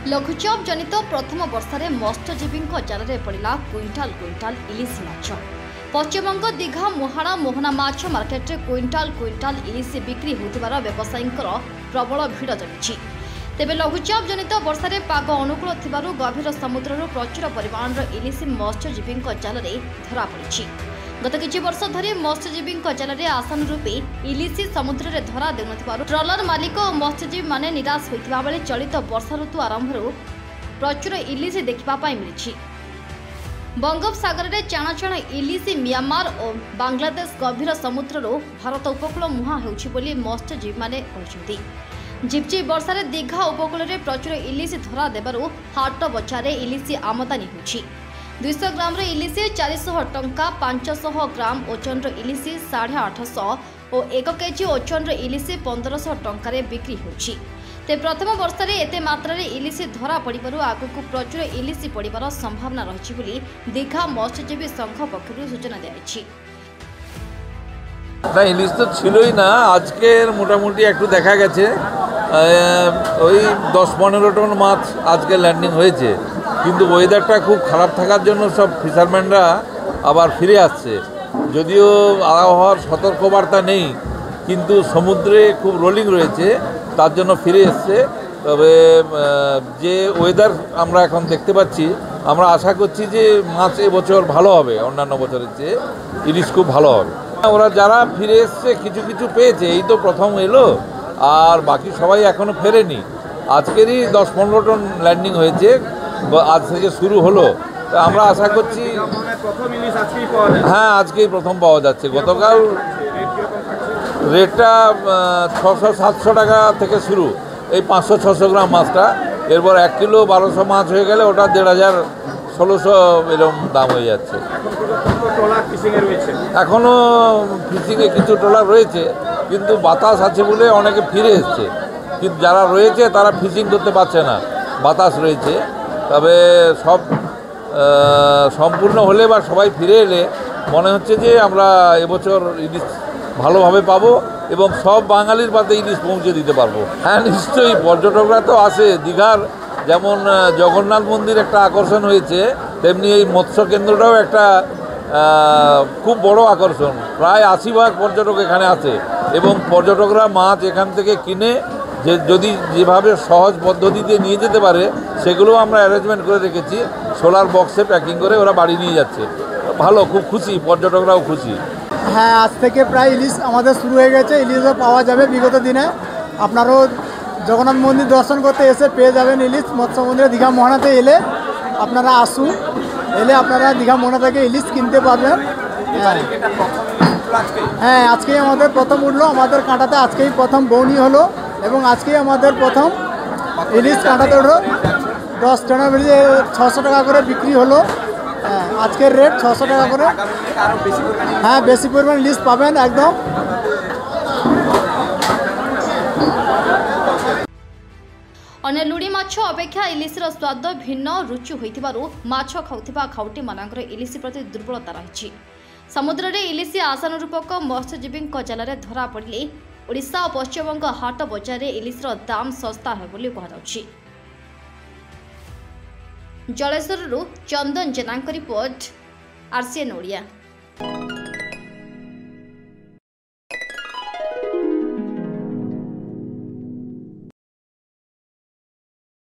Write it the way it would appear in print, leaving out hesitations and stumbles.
लघुचाप जनित प्रथम वर्षार मत्स्यजीवी जाल पड़ा क्विंटाल क्विंटाल इलिश माछ। पश्चिमबंग दीघा मुहाड़ा मोहना माछ मार्केट में क्विंटाल इलिश बिक्री होतिबार व्यवसायी प्रबल भिड़ जमी। तेबे लघुचाप जनित वर्षार पाग अनुकूल थिबारु गभीर समुद्र प्रचुर परिमाण इलिश मत्स्यजीवी जाल धरा पड़ी। गत किछि वर्ष धरी मत्स्यजीवी जाल आसान रूपे इलिश समुद्र में धरा देउनथिबारु ट्रलर मालिक और मत्स्यजीवी माने निराश होइथिबा बेले चलित वर्षा ऋतु आरंभ प्रचुर इलिश देखा मिली। बंगोपसागर में चाणाचाण इलिश म्यांमार और बांग्लादेश गभीर समुद्र भारत उपकूल मुहां होउछि बोली मत्स्यजीवी माने कहउछन्ति। झिपझिप वर्षा दीघा उपकूल में प्रचुर इलिश धरा देबारु हाट बजार इलिश आमदानी होछि। 200 ग्राम इलिश 400 टंका, 500 ग्राम ओजन इलिश 850 और 1 केजी ओजन इलिश 1500 टंकार बिक्री होछि। ते प्रथम वर्ष में एते मात्रा इलिश धरा पड़ू आगक प्रचुर इलिश पड़ार संभावना रही बोली दीघा मत्स्यजीवी संघ पक्षर सूचना दी। না ইলিশ তো ছিলই না, আজকের মোটামুটি একটু দেখা গেছে ওই 10-15 টন মাছ আজকে ল্যান্ডিং হয়েছে, কিন্তু ওয়েদারটা খুব খারাপ থাকার জন্য সব ফিশারম্যানরা আবার ফিরে আসছে। যদিও আবহাওয়ার সতর্কবার্তা নেই, কিন্তু সমুদ্রে খুব রোলিং রয়েছে, তার জন্য ফিরে এসছে। তবে যে ওয়েদার আমরা এখন দেখতে পাচ্ছি, আমরা আশা করছি যে মাছ এবছর ভালো হবে, অন্যান্য বছরের চেয়ে ইলিশ খুব ভালো হবে। ওরা যারা ফিরে এসছে কিছু কিছু পেয়েছে, এই তো প্রথম এলো, আর বাকি সবাই এখনও ফেরেনি। আজকেরই 10-15 টন ল্যান্ডিং হয়েছে, আজ থেকে শুরু হলো। আমরা আশা করছি হ্যাঁ আজকেই প্রথম পাওয়া যাচ্ছে। গতকাল রেটটা 600-700 টাকা থেকে শুরু, এই 500-600 গ্রাম মাছটা। এরপর 1 কিলো 1200 মাছ হয়ে গেলে ওটা 1500-1600 এরকম দাম হয়ে যাচ্ছে। এখনও ফিশিংয়ে কিছু ট্রলার রয়েছে, কিন্তু বাতাস আছে বলে অনেকে ফিরে এসছে, কিন্তু যারা রয়েছে তারা ফিশিং করতে পারছে না, বাতাস রয়েছে। তবে সব সম্পূর্ণ হলে বা সবাই ফিরে এলে মনে হচ্ছে যে আমরা এবছর ইলিশ ভালোভাবে পাবো এবং সব বাঙালির পাতে ইলিশ পৌঁছে দিতে পারবো। হ্যাঁ নিশ্চয়ই, পর্যটকরা তো আসে। দীঘার যেমন জগন্নাথ মন্দির একটা আকর্ষণ হয়েছে, তেমনি এই মৎস্য কেন্দ্রটাও একটা খুব বড় আকর্ষণ। প্রায় 80% পর্যটক এখানে আসে এবং পর্যটকরা মাছ এখান থেকে কিনে যে যদি যেভাবে সহজ পদ্ধতিতে নিয়ে যেতে পারে সেগুলো আমরা অ্যারেঞ্জমেন্ট করে রেখেছি। সোলার বক্সে প্যাকিং করে ওরা বাড়ি নিয়ে যাচ্ছে। ভালো, খুব খুশি, পর্যটকরাও খুশি। হ্যাঁ, আজ থেকে প্রায় ইলিশ আমাদের শুরু হয়ে গেছে। ইলিশও পাওয়া যাবে বিগত দিনে। আপনারাও জগন্নাথ মন্দির দর্শন করতে এসে পেয়ে যাবেন ইলিশ। মৎস্য মন্দিরে দীঘা মোহনাতে এলে আপনারা আসুন, এলে আপনারা দীঘা মোহনা থেকে ইলিশ কিনতে পারবেন। হ্যাঁ, আজকেই আমাদের প্রথম উঠলো, আমাদের কাঁটাতে আজকেই প্রথম বৌনি হলো এবং আজকেই আমাদের প্রথম ইলিশ কাঁটাতে উঠলো। 10 টনের বেশি 600 টাকা করে বিক্রি হলো। হ্যাঁ, আজকের রেট 600 টাকা করে। হ্যাঁ, বেশি পরিমাণ ইলিশ পাবেন একদম। अन्य लुड़ी माछ अपेक्षा इलिशर स्वाद भिन्न रुचि होइथिबारु माछ खाउथिबा खाउटी मानकर इलिश प्रति दुर्बलता रही। समुद्र में इलिश आसान रूपक मत्स्यजीवी जाल धरा पड़े ओडिशा और पश्चिमबंग हाट बजार इलिशर दाम सस्ता है बोली कहुछि। जलेश्वर चंदन जेना रिपोर्ट, RCN ओडिया।